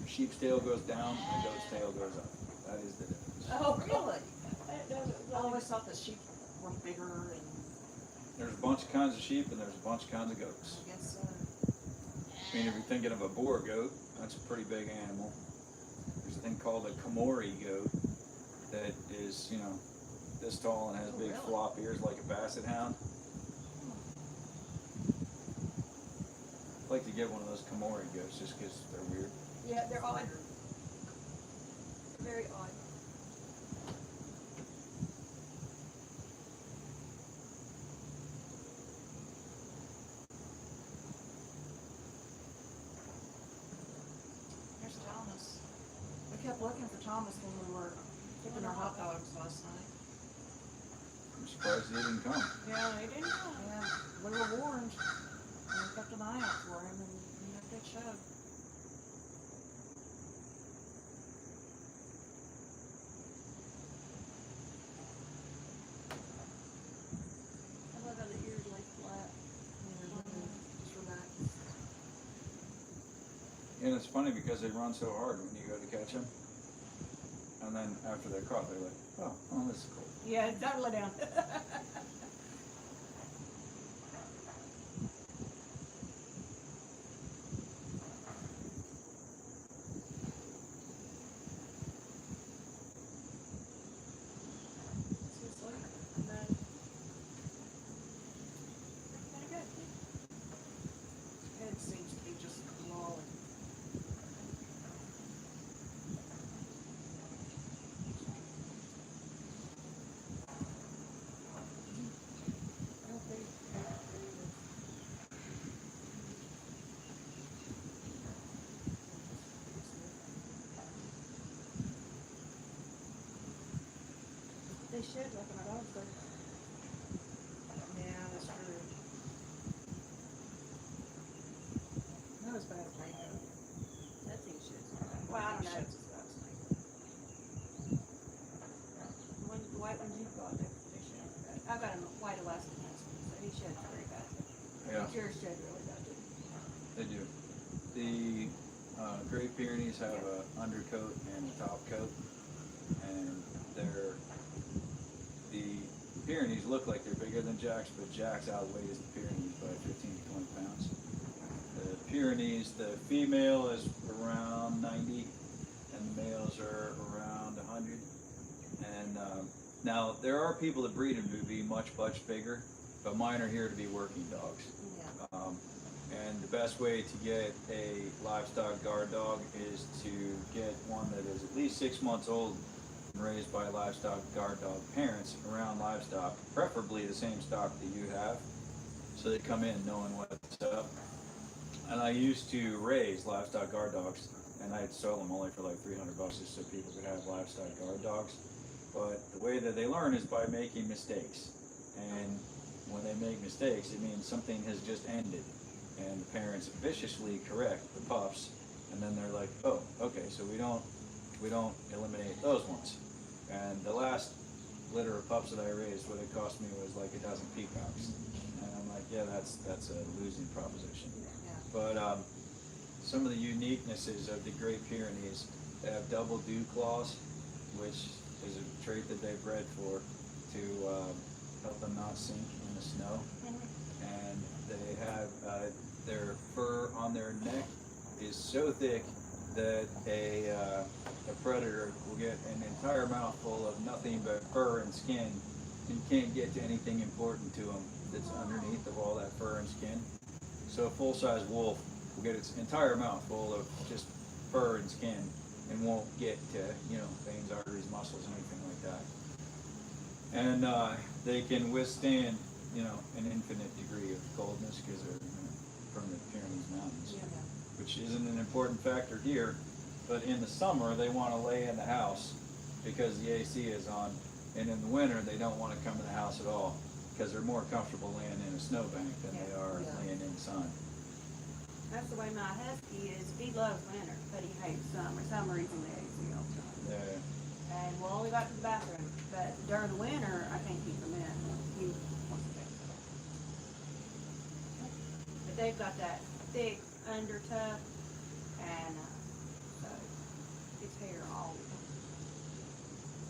A sheep's tail goes down and a goat's tail goes up. That is the difference. Oh, really? I always thought the sheep were bigger and There's a bunch of kinds of sheep and there's a bunch of kinds of goats. I guess, I mean, if you're thinking of a boar goat, that's a pretty big animal. There's a thing called a Komori goat that is, you know, this tall and has big flop ears like a basset hound. I'd like to get one of those Komori goats just because they're weird. Yeah, they're odd. Very odd. there's Thomas. We kept looking for Thomas when we were cooking our hot dogs last night. I'm surprised he didn't come. Yeah, they didn't know. Yeah, we were warned. And we kept an eye out for him and he had a good show. I love how the ears lay flat. Just relax. And it's funny because they run so hard when you go to catch them. And then after they're caught, they're like, oh, this is cool. Yeah, don't let down. Head seems to be just lolling. They should, like my dogs do. Yeah, that's true. Not as bad as mine though. That thing should. Well, I don't know. Sheds as bad as mine. The white ones you've got, they shed bad. I've got a white Alaskan husky, so he sheds very bad. Yeah, But yours shed really bad too. they do. The Great Pyrenees have an undercoat and a top coat. And the Pyrenees look like they're bigger than Jacks, but Jacks outweighs the Pyrenees by 15 to 20 pounds. The Pyrenees, the female is around 90, and the males are around 100. And now there are people that breed them to be much bigger, but mine are here to be working dogs. Yeah. And the best way to get a livestock guard dog is to get one that is at least 6 months old and raised by livestock guard dog parents around livestock, preferably the same stock that you have, so they come in knowing what's up. And I used to raise livestock guard dogs, and I'd sell them only for like $300 just so people could have livestock guard dogs. But the way that they learn is by making mistakes. And when they make mistakes, it means something has just ended. And the parents viciously correct the pups, and then they're like, oh, okay, so we don't eliminate those ones. And the last litter of pups that I raised, what it cost me was like a dozen peacocks. And I'm like, yeah, that's a losing proposition. Yeah. But some of the uniquenesses of the Great Pyrenees, they have double dew claws, which is a trait that they bred for to help them not sink in the snow. And they have their their neck is so thick that a predator will get an entire mouthful of nothing but fur and skin and can't get to anything important to them that's underneath of all that fur and skin. So a full-size wolf will get its entire mouth full of just fur and skin and won't get to, you know, veins, arteries, muscles, anything like that. And they can withstand, you know, an infinite degree of coldness because they're, you know, from the Pyrenees mountains, which isn't an important factor here. But in the summer, they want to lay in the house because the AC is on, and in the winter, they don't want to come in the house at all because they're more comfortable laying in a snowbank than they are laying in the sun. That's the way my husky is. He loves winter, but he hates summer. Summer he's in the AC all the time. Yeah. And we'll only go out to the bathroom. But during the winter, I can't keep him in. He wants to go. But they've got that thick under tuft, and so it's hair all the time.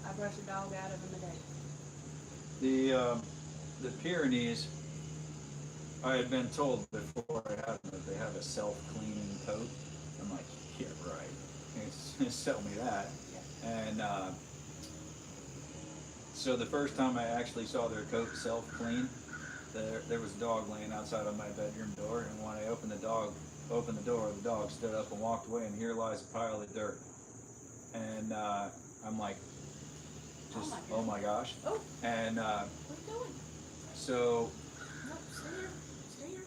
I brush a dog out of him a day. The Pyrenees, I had been told before I had them that they have a self-cleaning coat. I'm like, yeah, right. Just sell me that. And so the first time I actually saw their coat self-clean, there was a dog laying outside of my bedroom door, and when I opened the door, the dog stood up and walked away, and here lies a pile of dirt. And I'm like, just, oh my gosh. Oh. And What are you doing? so No, stay here. Stay here.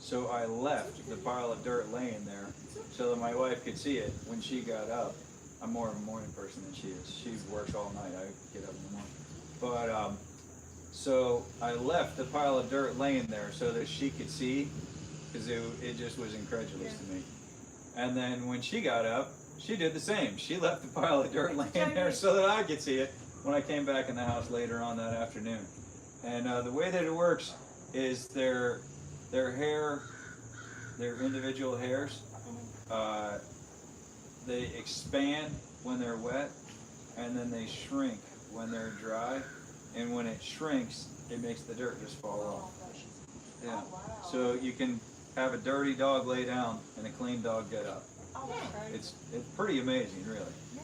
So I left the pile of dirt laying there so that my wife could see it when she got up. I'm more of a morning person than she is. She works all night. I get up in the morning. But so I left the pile of dirt laying there so that she could see, because it just was incredulous to me. And then when she got up, she did the same. She left the pile of dirt laying there so that I could see it when I came back in the house later on that afternoon. And the way that it works is their hair, their individual hairs, they expand when they're wet, and then they shrink when they're dry. And when it shrinks, it makes the dirt just fall off. Yeah. So you can have a dirty dog lay down and a clean dog get up. Oh, that's great. It's pretty amazing, really. Yeah.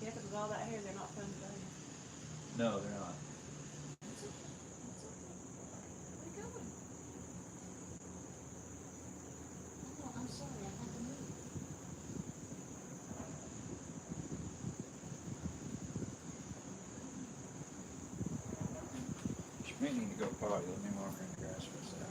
Yeah, because with all that hair, they're not fun to bathe. No, they're not. Where you going? Oh, I'm sorry, I had to move. She may need to go potty. Let me walk her in the grass for a second.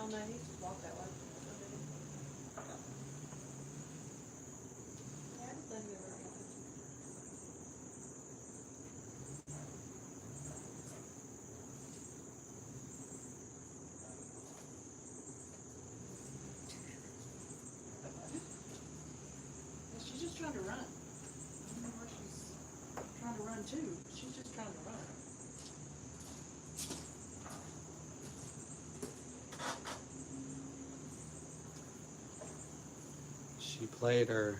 Oh no, he just walked that way. Yeah, I just let him go right now. She's just trying to run. I don't know where she's trying to run to. She's just trying to run. She played her,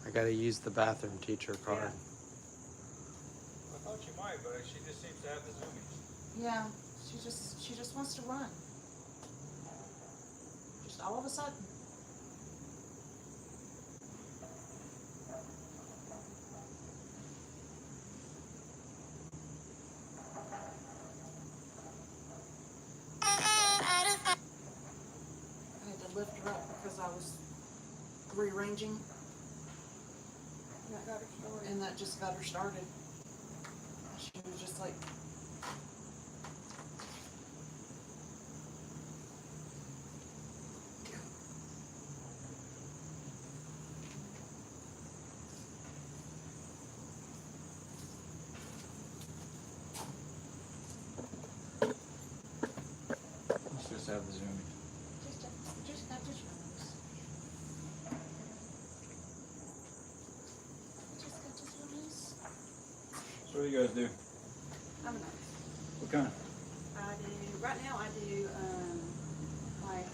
I gotta use the bathroom teacher card. I thought you might, but she just seems to have the zoomies. Yeah, she just wants to run. Just all of a sudden. I had to lift her up because I was rearranging, And that got her started. and that just got her started. She was just like to have the Zoom. Just got this rose. Just got this rose. So what do you guys do? I'm a nurse. What kind? Right now I do, like,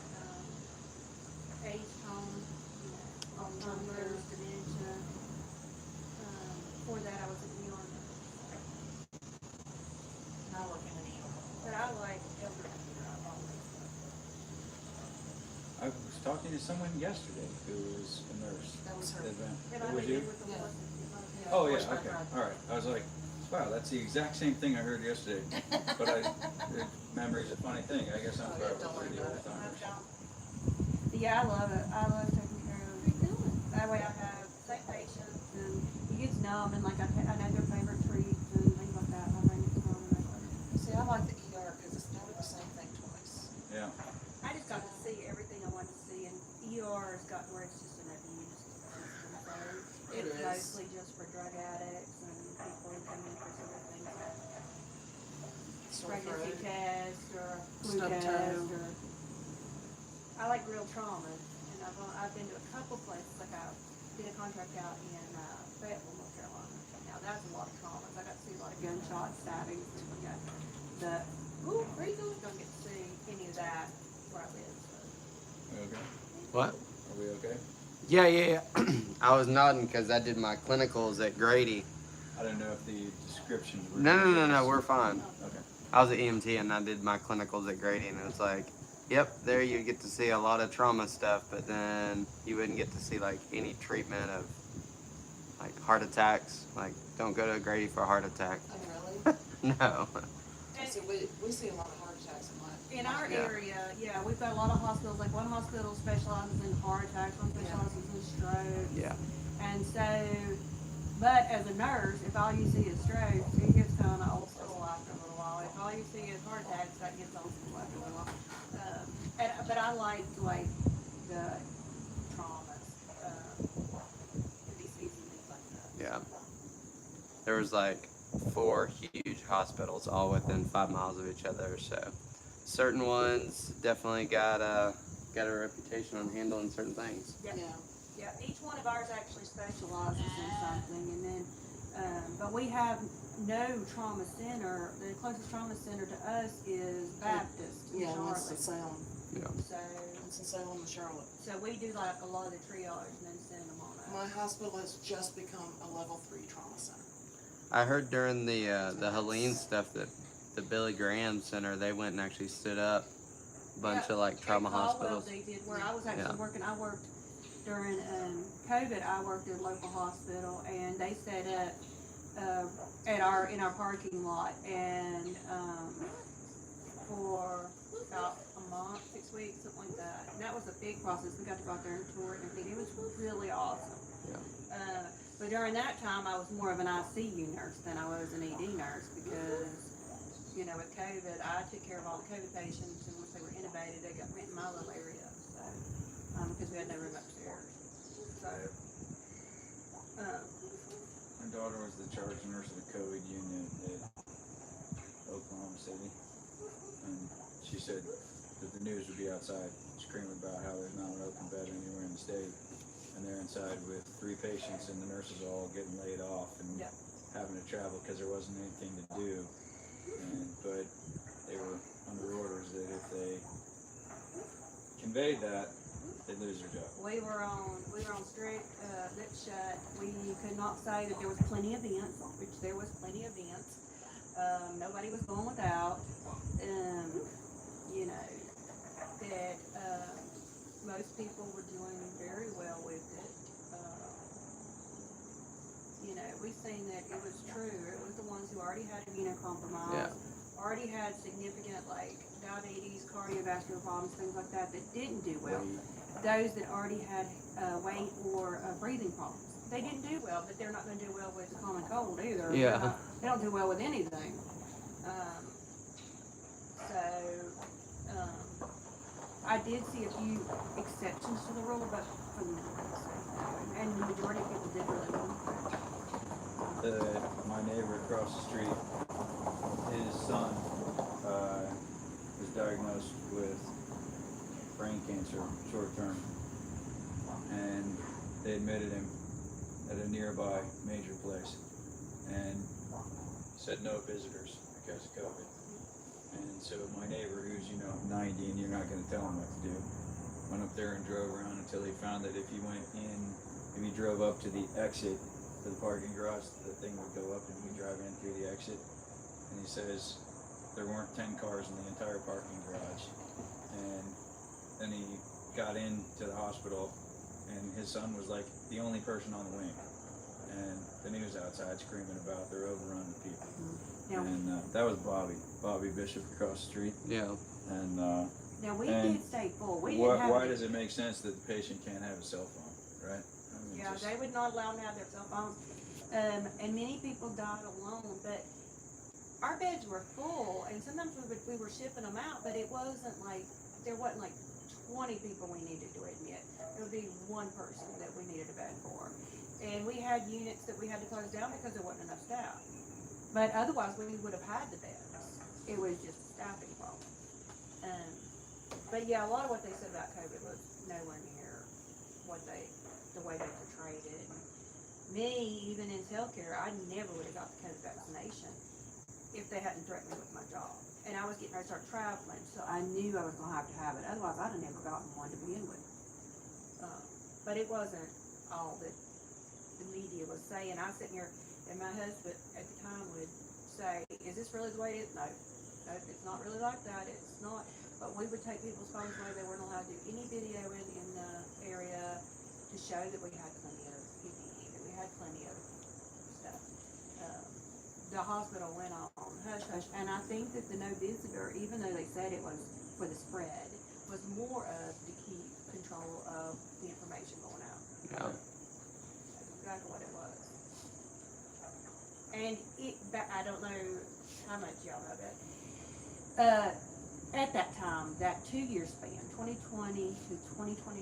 age home, Alzheimer's, dementia. Before that I was at New York. I work in an ER. But I like elder care, I've always I was talking to someone yesterday who was a nurse. That was her. That loved. that And I was did you? with the Yeah. horses. Oh, yeah, Horseback okay, ride. all right. I was like, wow, that's the exact same thing I heard yesterday. But memory's a funny thing. I guess I'm Oh, yeah, probably don't worry the about old it. timers. Yeah, I love it. I love taking care of them. That way I have sick patients and you get to know them and like I know their favorite treats and things like that. And I bring it to them and they love it. See, I like the ER because it's never the same thing twice. Yeah. I just got to see everything I wanted to see, and ER has gotten where it's just an abuse system. So It it's is. mostly just for drug addicts and people who come in for certain things like Sore pregnancy throat. test or flu Stub test toe. or. I like real trauma, and I've been to a couple places. Like I did a contract out in Fayetteville, North Carolina. Now that's a lot of traumas. I got to see a lot of gunshots, stabbings, things like that. But where you going? Don't get to see any of that where I live. So. We okay? What? Are we okay? Yeah. I was nodding because I did my clinicals at Grady. I don't know if the descriptions were. No, we're fine. Okay. I was at EMT and I did my clinicals at Grady, and it was like, yep, there you get to see a lot of trauma stuff, but then you wouldn't get to see like any treatment of like heart attacks. Like, don't go to Grady for a heart attack. Oh, really? No. See, we see a lot of heart attacks in my. In our Yeah. area, yeah, we've got a lot of hospitals. Like one hospital specializes in heart attacks, one specializes in stroke. Yeah. And so, but as a nurse, if all you see is strokes, it gets kind of old school after a little while. If all you see is heart attacks, that gets old school after a little while. But I like the traumas, DCs and things like that. Yeah. There was like 4 huge hospitals all within 5 miles of each other, so certain ones definitely got a reputation on handling certain things. Yeah. Yeah. Yeah, each one of ours actually specializes in something, and then, but we have no trauma center. The closest trauma center to us is Baptist in Yeah, that's in Charlotte. Salem. So, It's in Salem and Charlotte. so we do like a lot of the triage and then send them on My up. hospital has just become a level 3 trauma center. I heard during the Helene stuff that the Billy Graham Center, they went and actually stood up a bunch Yeah, of like trauma At Caldwell, hospitals. they did, where I was actually Yeah. working, I worked during COVID, I worked at a local hospital, and they set up in our parking lot, and for about a month, 6 weeks, something like that. And that was a big process. We got to go out there and tour it and everything. It was really awesome. Yeah. But during that time, I was more of an ICU nurse than I was an ED nurse because, you know, with COVID, I took care of all the COVID patients, and once they were intubated, they got went in my little area, so, because we had no room upstairs. So, My daughter was the charge nurse of the COVID unit at Oklahoma City, and she said that the news would be outside screaming about how there's not an open bed anywhere in the state, and they're inside with 3 patients, and the nurses are all getting laid off and Yeah. having to travel because there wasn't anything to do, but they were under orders that if they conveyed that, they'd lose their job. we were on strict, lip shut. We could not say that there was plenty of events, which there was plenty of events. Nobody was going without. You know, that, most people were doing very well with it. You know, we seen that it was true. It was the ones who already had immunocompromised, Yeah. already had significant like diabetes, cardiovascular problems, things like that didn't do well. Those that already had weight or breathing problems, they didn't do well, but they're not going to do well with the common cold either. Yeah. They don't do well with anything. I did see a few exceptions to the rule, but for the most part, and the majority of people did really well. My neighbor across the street, his son was diagnosed with brain cancer, short term. And they admitted him at a nearby major place and said no visitors because of COVID. And so my neighbor, who's, 90 and you're not going to tell him what to do, went up there and drove around until he found that if you went in, if you drove up to the exit to the parking garage, the thing would go up and we drive in through the exit. And he says there weren't 10 cars in the entire parking garage. And then he got into the hospital and his son was like the only person on the wing. And then he was outside screaming about they're overrun with people. Now, And that was Bobby Bishop across the street. Yeah. And now we and did stay full. We didn't have why any- does it make sense that the patient can't have a cell phone, right? I mean, Yeah, just- they would not allow them to have their cell phones. And many people died alone, but our beds were full, and sometimes we were shipping them out, but it wasn't like, there wasn't like 20 people we needed to admit. It would be one person that we needed a bed for. And we had units that we had to close down because there wasn't enough staff. But otherwise, we would have had the beds. It was just a staffing problem. But yeah, a lot of what they said about COVID was nowhere near the way they portrayed it. Me, even in healthcare, I never would have got the COVID vaccination if they hadn't threatened me with my job. And I was getting ready to start traveling, so I knew I was going to have it. Otherwise, I'd have never gotten one to begin with. But it wasn't all that the media was saying. I was sitting here, and my husband at the time would say, "Is this really the way it is?" No, it's not really like that. It's not. But we would take people's phones away. They weren't allowed to do any video in the area to show that we had plenty of PPE, that we had plenty of stuff. The hospital went on hush hush, and I think that the no visitor, even though they said it was for the spread, was more of to keep control of the information going out. Yeah. That's exactly what it was. And I don't know how much y'all know that. At that time, that 2-year span, 2020 to 2022,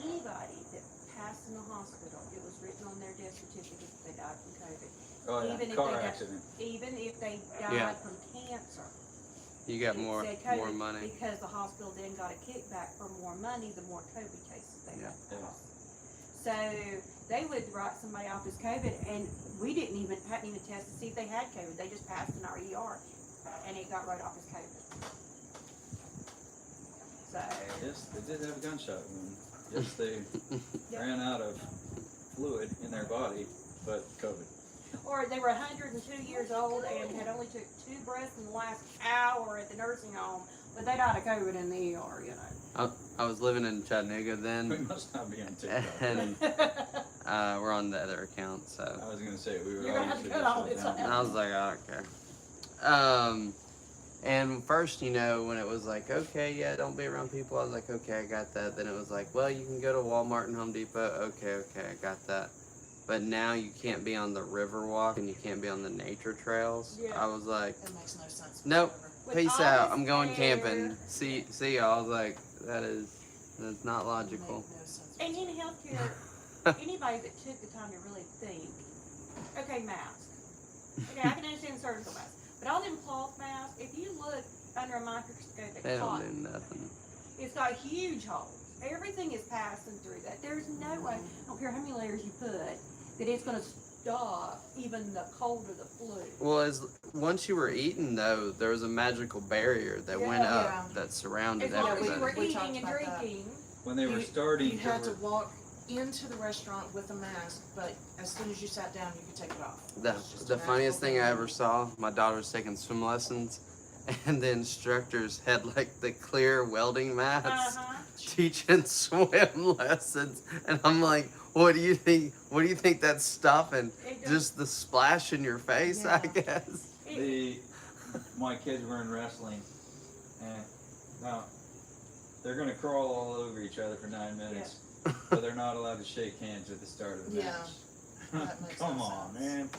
anybody that passed in the hospital, it was written on their death certificate that they died from COVID. Oh yeah, Even if car they got- accident. Even if they died Yeah. from cancer. You got it more said COVID money. Because the hospital then got a kickback for more money, the more COVID cases they Yeah. had. Yeah. So they would write somebody off as COVID, and we hadn't even tested to see if they had COVID. They just passed in our ER, and it got right off as COVID. So Yes, they did have a gunshot wound. Yes, they Yep. ran out of fluid in their body, but COVID. or they were 102 years old and had only took 2 breaths in the last hour at the nursing home, but they died of COVID in the ER. I was living in Chattanooga We then, must not be on TikTok. and we're on the other account, so. I was gonna say we were. You're gonna have to obviously cut all shut this down. And I was like, I don't care. And first, when it was like, okay, yeah, don't be around people, I was like, okay, I got that. Then it was like, well, you can go to Walmart and Home Depot. Okay, I got that. But now you can't be on the river walk and you can't be on the nature trails. Yeah. I was like, It makes no sense. Nope. whatsoever. With peace all out. this I'm going air- camping. See y'all. I was like, that's not logical. Make no sense And in whatsoever. healthcare, anybody that took the time to really think, okay, mask. Okay, I can understand the surgical mask. But all them cloth masks, if you look under a microscope They at don't cotton, do nothing. it's got huge holes. Everything is passing through that. There's no way, I don't care how many layers you put, that it's gonna stop even the cold or the flu. Well, once you were eating though, there was a magical barrier that went Yeah. up that surrounded As long as you everything. were We talked eating and about that. drinking, When they were You- starting You had to to. walk into the restaurant with a mask, but as soon as you sat down, you could take it off. The, It was just the a magical funniest thing I ever saw, my daughter was taking swim lessons, and the instructors had like the clear welding mats teaching swim lessons, and I'm like, what do you think that's stopping? It Just the splash in your face, I Yeah. guess. My kids were in wrestling, and now they're gonna crawl all over each other for 9 minutes, but they're not allowed to shake hands at the start of the Yeah. match. That makes Come no on, sense. man.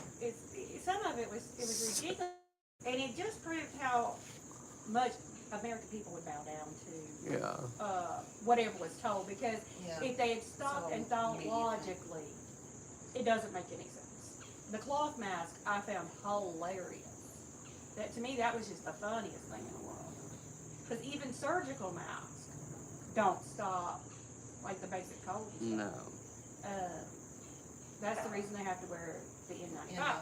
some of it was ridiculous, and it just proved how much American people would bow down to Yeah. whatever was told, because Yeah. if they had stopped So and thought media. logically, it doesn't make any sense. The cloth mask I found hilarious. That to me, that was just the funniest thing in the world. Because even surgical masks, don't stop like the basic cold. and No. stuff. That's the reason they have to wear the N95.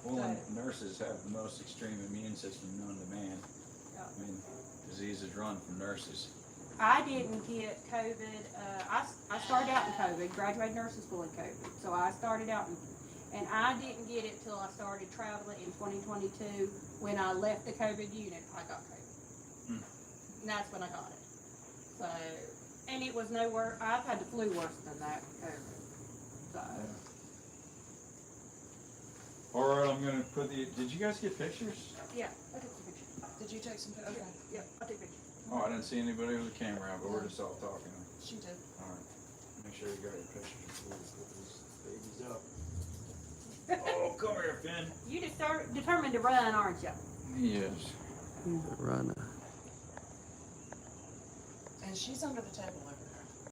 Well, and nurses have the most extreme immune system known to man. Yeah. I mean, diseases run from nurses. I didn't get COVID. I started out in COVID, graduated nursing school in COVID. So I started out and I didn't get it till I started traveling in 2022. When I left the COVID unit, I got COVID. Hmm. And that's when I got it. So, and it was no worse. I've had the flu worse than that COVID. So, All right, I'm gonna put the. Did you guys get pictures? yeah, I took some pictures. Did you take some? Okay. Yeah, I took pictures. Oh, I didn't see anybody with a camera out, but we're just all talking. She did. All right. Make sure you got your pictures before we put these babies up. Oh, come here, Finn. You just determined to run, aren't you? Yes. He's a runner. And she's under the table